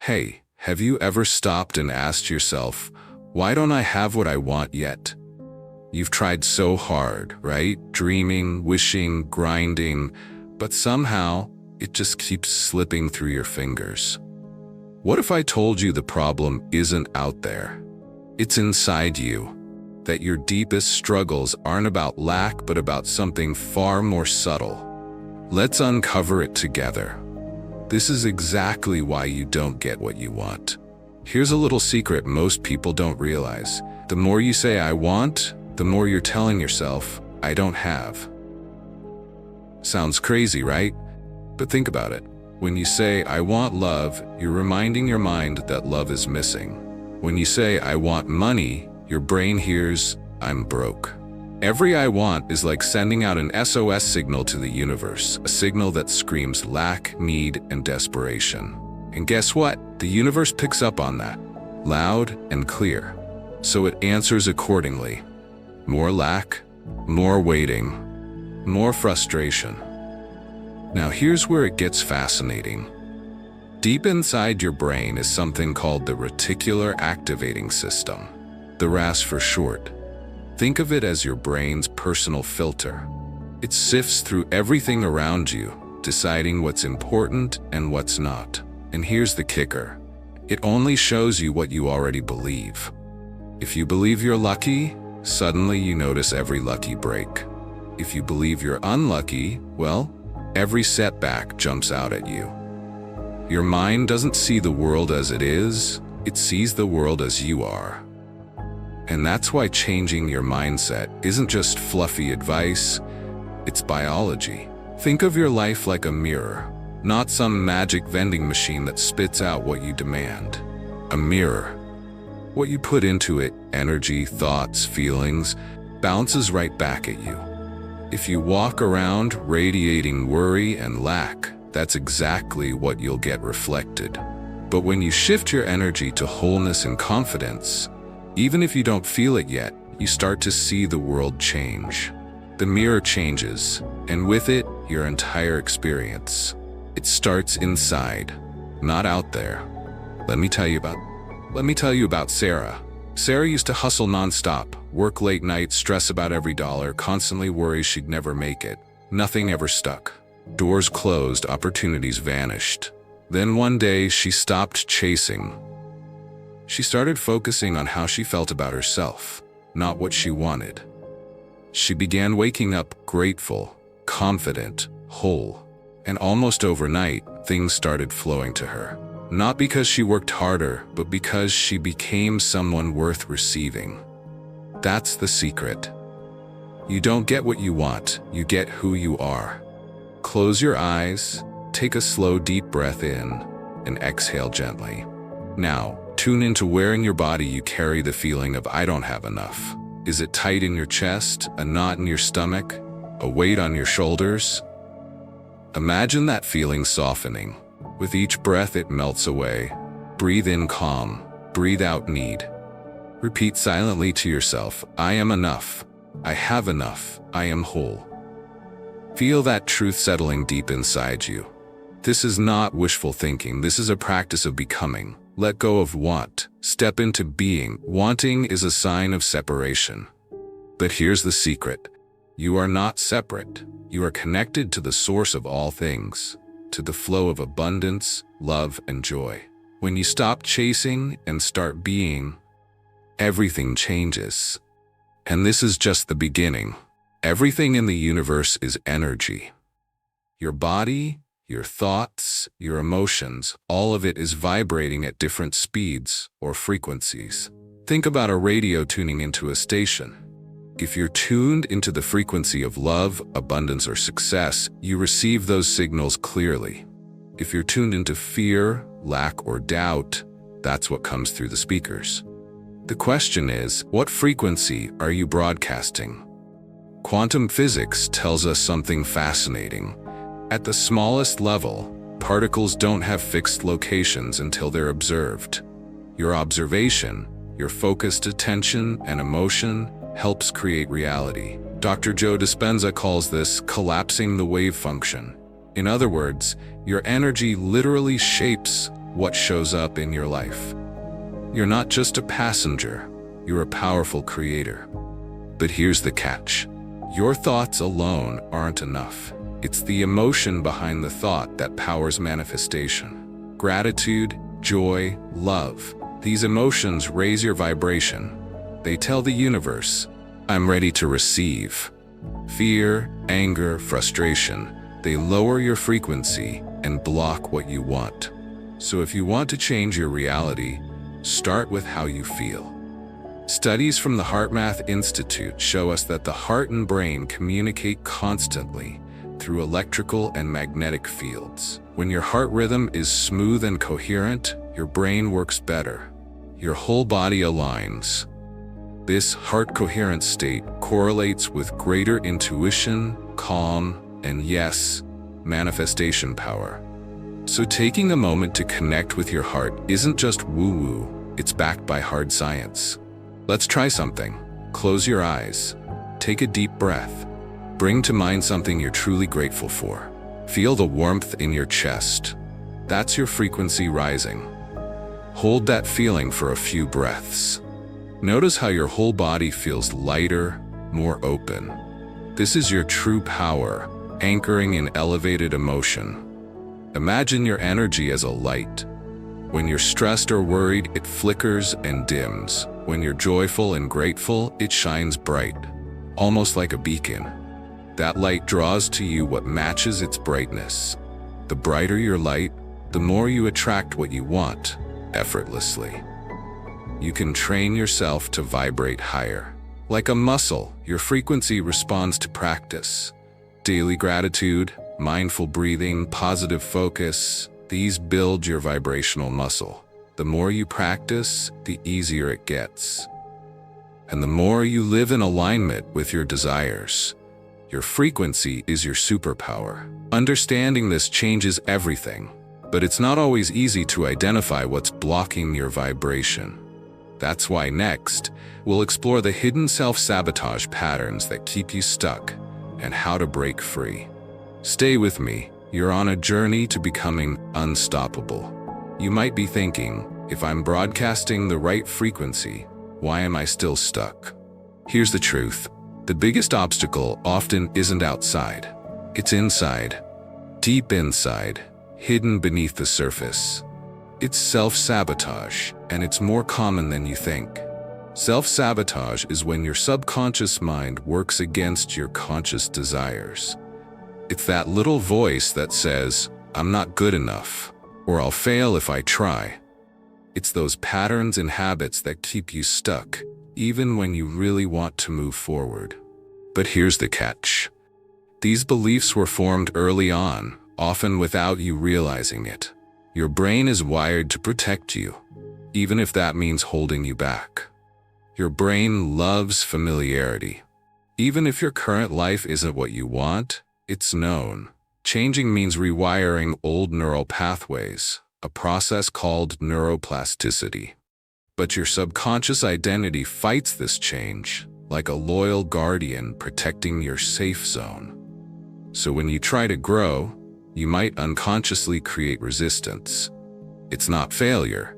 Hey, have you ever stopped and asked yourself, why don't I have what I want yet? You've tried so hard, right? Dreaming, wishing, grinding, but somehow it just keeps slipping through your fingers. What if I told you the problem isn't out there? It's inside you. That your deepest struggles aren't about lack, but about something far more subtle. Let's uncover it together. This is exactly why you don't get what you want. Here's a little secret most people don't realize. The more you say I want, the more you're telling yourself, I don't have. Sounds crazy, right? But think about it. When you say I want love, you're reminding your mind that love is missing. When you say I want money, your brain hears, I'm broke. Every I want is like sending out an SOS signal to the universe, a signal that screams lack, need, and desperation. And guess what? The universe picks up on that, loud and clear. So it answers accordingly. More lack, more waiting, more frustration. Now here's where it gets fascinating. Deep inside your brain is something called the reticular activating system. The RAS for short. Think of it as your brain's personal filter. It sifts through everything around you, deciding what's important and what's not. And here's the kicker. It only shows you what you already believe. If you believe you're lucky, suddenly you notice every lucky break. If you believe you're unlucky, well, every setback jumps out at you. Your mind doesn't see the world as it is, it sees the world as you are. And that's why changing your mindset isn't just fluffy advice, it's biology. Think of your life like a mirror, not some magic vending machine that spits out what you demand. A mirror. What you put into it, energy, thoughts, feelings, bounces right back at you. If you walk around radiating worry and lack, that's exactly what you'll get reflected. But when you shift your energy to wholeness and confidence, even if you don't feel it yet, you start to see the world change. The mirror changes, and with it, your entire experience. It starts inside, not out there. Let me tell you about Sarah. Sarah used to hustle nonstop, work late nights, stress about every dollar, constantly worry she'd never make it. Nothing ever stuck. Doors closed, opportunities vanished. Then one day, she stopped chasing. She started focusing on how she felt about herself, not what she wanted. She began waking up grateful, confident, whole. And almost overnight, things started flowing to her. Not because she worked harder, but because she became someone worth receiving. That's the secret. You don't get what you want, you get who you are. Close your eyes, take a slow, deep breath in, and exhale gently. Now, tune into where in your body you carry the feeling of I don't have enough. Is it tight in your chest, a knot in your stomach, a weight on your shoulders? Imagine that feeling softening. With each breath it melts away. Breathe in calm, breathe out need. Repeat silently to yourself, I am enough, I have enough, I am whole. Feel that truth settling deep inside you. This is not wishful thinking, this is a practice of becoming. Let go of want, step into being. Wanting is a sign of separation. But here's the secret. You are not separate. You are connected to the source of all things, to the flow of abundance, love, and joy. When you stop chasing and start being, everything changes. And this is just the beginning. Everything in the universe is energy. Your body, your thoughts, your emotions, all of it is vibrating at different speeds or frequencies. Think about a radio tuning into a station. If you're tuned into the frequency of love, abundance, or success, you receive those signals clearly. If you're tuned into fear, lack, or doubt, that's what comes through the speakers. The question is, what frequency are you broadcasting? Quantum physics tells us something fascinating. At the smallest level, particles don't have fixed locations until they're observed. Your observation, your focused attention and emotion helps create reality. Dr. Joe Dispenza calls this collapsing the wave function. In other words, your energy literally shapes what shows up in your life. You're not just a passenger, you're a powerful creator. But here's the catch. Your thoughts alone aren't enough. It's the emotion behind the thought that powers manifestation. Gratitude, joy, love. These emotions raise your vibration. They tell the universe, I'm ready to receive. Fear, anger, frustration, they lower your frequency and block what you want. So if you want to change your reality, start with how you feel. Studies from the HeartMath Institute show us that the heart and brain communicate constantly through electrical and magnetic fields. When your heart rhythm is smooth and coherent, your brain works better. Your whole body aligns. This heart coherent state correlates with greater intuition, calm, and yes, manifestation power. So taking a moment to connect with your heart isn't just woo-woo, it's backed by hard science. Let's try something. Close your eyes. Take a deep breath. Bring to mind something you're truly grateful for. Feel the warmth in your chest. That's your frequency rising. Hold that feeling for a few breaths. Notice how your whole body feels lighter, more open. This is your true power, anchoring in elevated emotion. Imagine your energy as a light. When you're stressed or worried, it flickers and dims. When you're joyful and grateful, it shines bright, almost like a beacon. That light draws to you what matches its brightness. The brighter your light, the more you attract what you want, effortlessly. You can train yourself to vibrate higher. Like a muscle, your frequency responds to practice. Daily gratitude, mindful breathing, positive focus, these build your vibrational muscle. The more you practice, the easier it gets. And the more you live in alignment with your desires. Your frequency is your superpower. Understanding this changes everything, but it's not always easy to identify what's blocking your vibration. That's why next, we'll explore the hidden self-sabotage patterns that keep you stuck and how to break free. Stay with me. You're on a journey to becoming unstoppable. You might be thinking, if I'm broadcasting the right frequency, why am I still stuck? Here's the truth. The biggest obstacle often isn't outside. It's inside. Deep inside, hidden beneath the surface. It's self-sabotage, and it's more common than you think. Self-sabotage is when your subconscious mind works against your conscious desires. It's that little voice that says, I'm not good enough, or I'll fail if I try. It's those patterns and habits that keep you stuck, even when you really want to move forward. But here's the catch. These beliefs were formed early on, often without you realizing it. Your brain is wired to protect you, even if that means holding you back. Your brain loves familiarity. Even if your current life isn't what you want, it's known. Changing means rewiring old neural pathways, a process called neuroplasticity. But your subconscious identity fights this change, like a loyal guardian protecting your safe zone. So when you try to grow, you might unconsciously create resistance. It's not failure.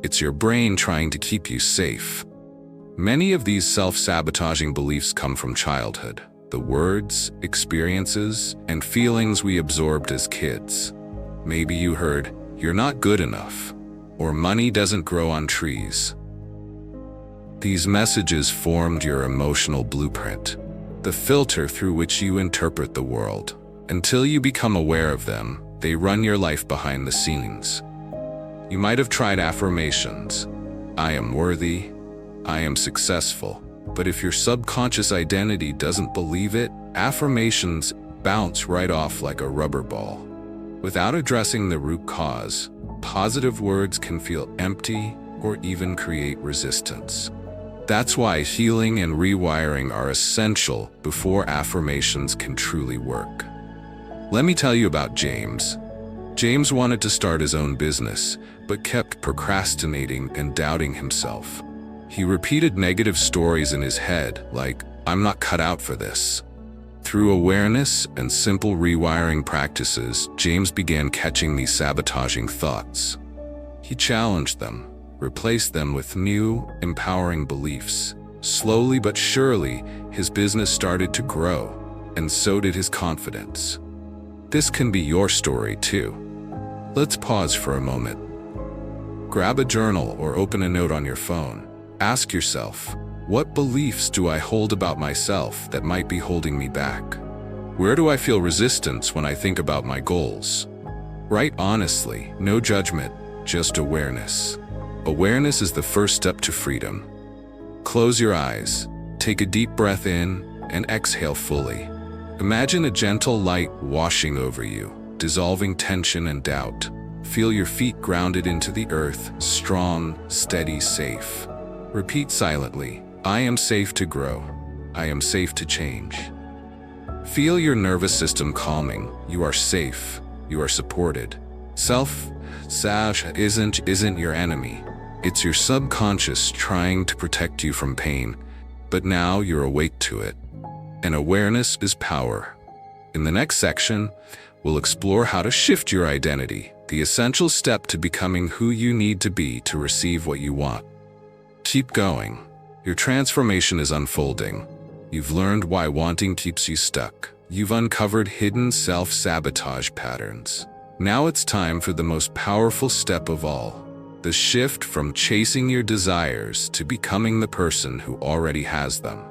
It's your brain trying to keep you safe. Many of these self-sabotaging beliefs come from childhood, the words, experiences, and feelings we absorbed as kids. Maybe you heard, "You're not good enough," or "Money doesn't grow on trees." These messages formed your emotional blueprint, the filter through which you interpret the world. Until you become aware of them, they run your life behind the scenes. You might have tried affirmations. I am worthy. I am successful. But if your subconscious identity doesn't believe it, affirmations bounce right off like a rubber ball. Without addressing the root cause, positive words can feel empty or even create resistance. That's why healing and rewiring are essential before affirmations can truly work. Let me tell you about James. James wanted to start his own business, but kept procrastinating and doubting himself. He repeated negative stories in his head, like, "I'm not cut out for this." Through awareness and simple rewiring practices, James began catching these sabotaging thoughts. He challenged them, replaced them with new, empowering beliefs. Slowly but surely, his business started to grow, and so did his confidence. This can be your story too. Let's pause for a moment. Grab a journal or open a note on your phone. Ask yourself, what beliefs do I hold about myself that might be holding me back? Where do I feel resistance when I think about my goals? Write honestly, no judgment, just awareness. Awareness is the first step to freedom. Close your eyes, take a deep breath in, and exhale fully. Imagine a gentle light washing over you, dissolving tension and doubt. Feel your feet grounded into the earth, strong, steady, safe. Repeat silently, I am safe to grow. I am safe to change. Feel your nervous system calming. You are safe. You are supported. Self-sabotage isn't your enemy. It's your subconscious trying to protect you from pain, but now you're awake to it. And awareness is power. In the next section, we'll explore how to shift your identity, the essential step to becoming who you need to be to receive what you want. Keep going. Your transformation is unfolding. You've learned why wanting keeps you stuck. You've uncovered hidden self-sabotage patterns. Now it's time for the most powerful step of all, the shift from chasing your desires to becoming the person who already has them.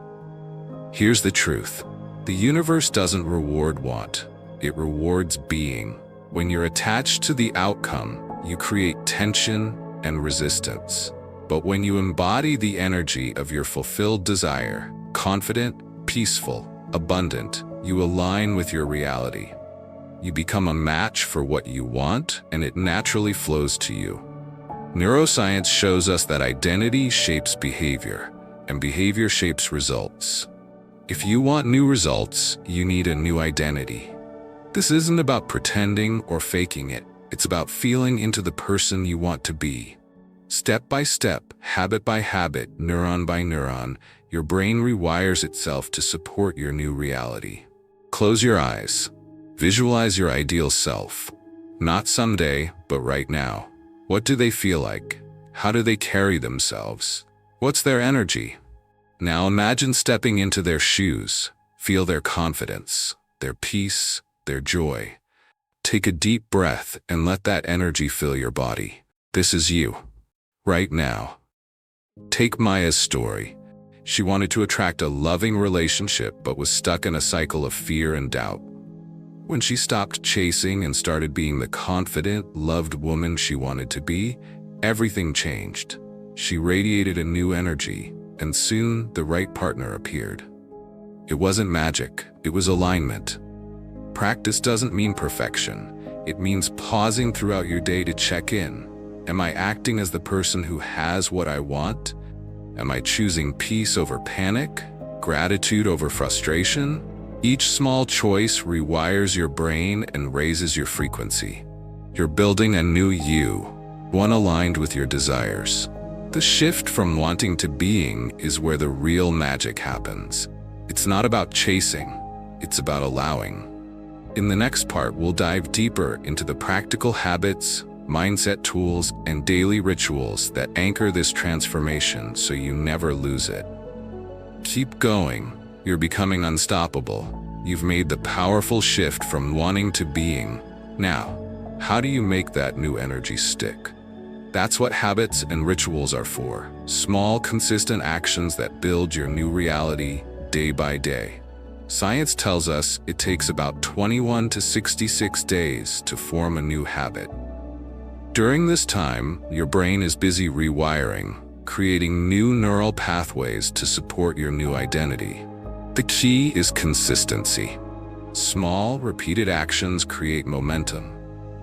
Here's the truth. The universe doesn't reward want, it rewards being. When you're attached to the outcome, you create tension and resistance. But when you embody the energy of your fulfilled desire, confident, peaceful, abundant, you align with your reality. You become a match for what you want, and it naturally flows to you. Neuroscience shows us that identity shapes behavior, and behavior shapes results. If you want new results, you need a new identity. This isn't about pretending or faking it. It's about feeling into the person you want to be. Step by step, habit by habit, neuron by neuron, your brain rewires itself to support your new reality. Close your eyes. Visualize your ideal self. Not someday, but right now. What do they feel like? How do they carry themselves? What's their energy? Now imagine stepping into their shoes. Feel their confidence, their peace, their joy. Take a deep breath and let that energy fill your body. This is you, right now. Take Maya's story. She wanted to attract a loving relationship but was stuck in a cycle of fear and doubt. When she stopped chasing and started being the confident, loved woman she wanted to be, everything changed. She radiated a new energy, and soon the right partner appeared. It wasn't magic, it was alignment. Practice doesn't mean perfection. It means pausing throughout your day to check in. Am I acting as the person who has what I want? Am I choosing peace over panic? Gratitude over frustration? Each small choice rewires your brain and raises your frequency. You're building a new you, one aligned with your desires. The shift from wanting to being is where the real magic happens. It's not about chasing, it's about allowing. In the next part, we'll dive deeper into the practical habits, mindset tools, and daily rituals that anchor this transformation so you never lose it. Keep going. You're becoming unstoppable. You've made the powerful shift from wanting to being. Now, how do you make that new energy stick? That's what habits and rituals are for. Small, consistent actions that build your new reality day by day. Science tells us it takes about 21 to 66 days to form a new habit. During this time, your brain is busy rewiring, creating new neural pathways to support your new identity. The key is consistency. Small, repeated actions create momentum.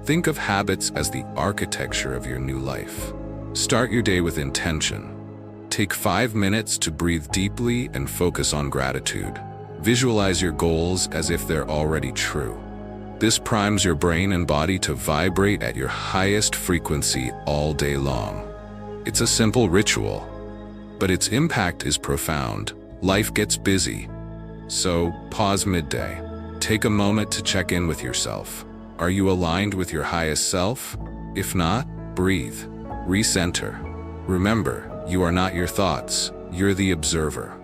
Think of habits as the architecture of your new life. Start your day with intention. Take 5 minutes to breathe deeply and focus on gratitude. Visualize your goals as if they're already true. This primes your brain and body to vibrate at your highest frequency all day long. It's a simple ritual, but its impact is profound. Life gets busy. So, pause midday. Take a moment to check in with yourself. Are you aligned with your highest self? If not, breathe. Recenter. Remember, you are not your thoughts, you're the observer.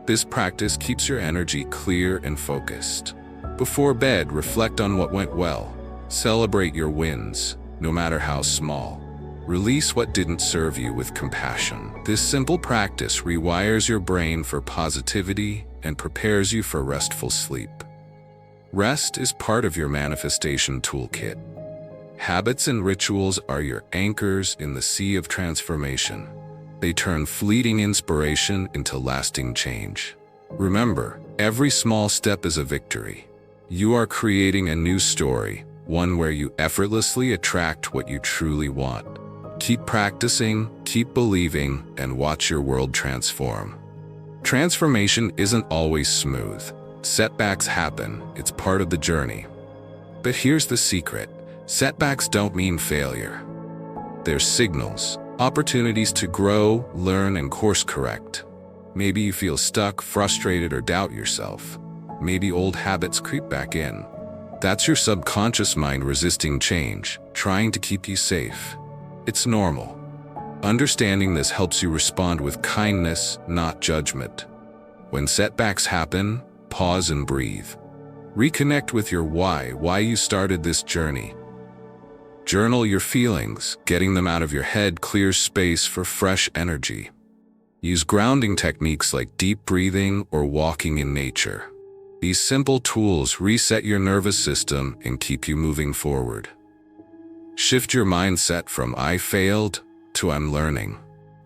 This practice keeps your energy clear and focused. Before bed, reflect on what went well. Celebrate your wins, no matter how small. Release what didn't serve you with compassion. This simple practice rewires your brain for positivity and prepares you for restful sleep. Rest is part of your manifestation toolkit. Habits and rituals are your anchors in the sea of transformation. They turn fleeting inspiration into lasting change. Remember, every small step is a victory. You are creating a new story, one where you effortlessly attract what you truly want. Keep practicing, keep believing, and watch your world transform. Transformation isn't always smooth. Setbacks happen, it's part of the journey. But here's the secret. Setbacks don't mean failure. They're signals, opportunities to grow, learn, and course correct. Maybe you feel stuck, frustrated, or doubt yourself. Maybe old habits creep back in. That's your subconscious mind resisting change, trying to keep you safe. It's normal. Understanding this helps you respond with kindness, not judgment. When setbacks happen, pause and breathe. Reconnect with your why you started this journey. Journal your feelings. Getting them out of your head clears space for fresh energy. Use grounding techniques like deep breathing or walking in nature. These simple tools reset your nervous system and keep you moving forward. Shift your mindset from "I failed" to "I'm learning."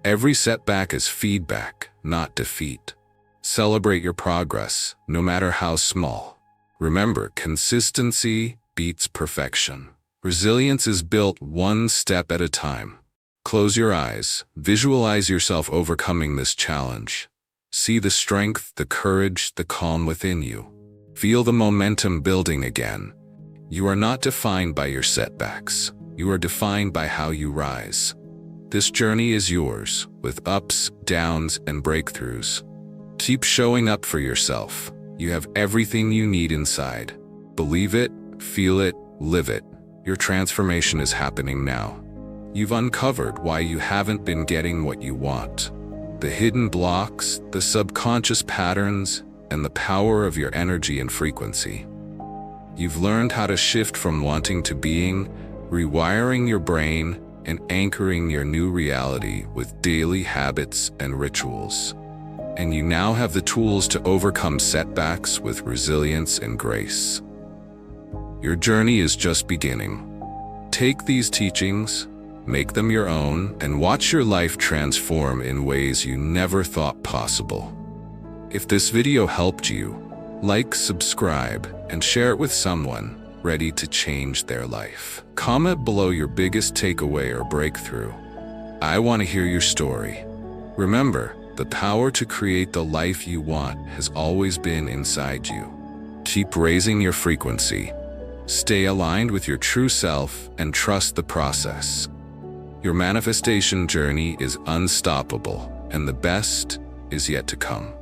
Every setback is feedback, not defeat. Celebrate your progress, no matter how small. Remember, consistency beats perfection. Resilience is built one step at a time. Close your eyes. Visualize yourself overcoming this challenge. See the strength, the courage, the calm within you. Feel the momentum building again. You are not defined by your setbacks. You are defined by how you rise. This journey is yours, with ups, downs, and breakthroughs. Keep showing up for yourself. You have everything you need inside. Believe it, feel it, live it. Your transformation is happening now. You've uncovered why you haven't been getting what you want. The hidden blocks, the subconscious patterns, and the power of your energy and frequency. You've learned how to shift from wanting to being, rewiring your brain, and anchoring your new reality with daily habits and rituals. And you now have the tools to overcome setbacks with resilience and grace. Your journey is just beginning. Take these teachings, make them your own, and watch your life transform in ways you never thought possible. If this video helped you, like, subscribe, and share it with someone ready to change their life. Comment below your biggest takeaway or breakthrough. I want to hear your story. Remember, the power to create the life you want has always been inside you. Keep raising your frequency. Stay aligned with your true self and trust the process. Your manifestation journey is unstoppable, and the best is yet to come.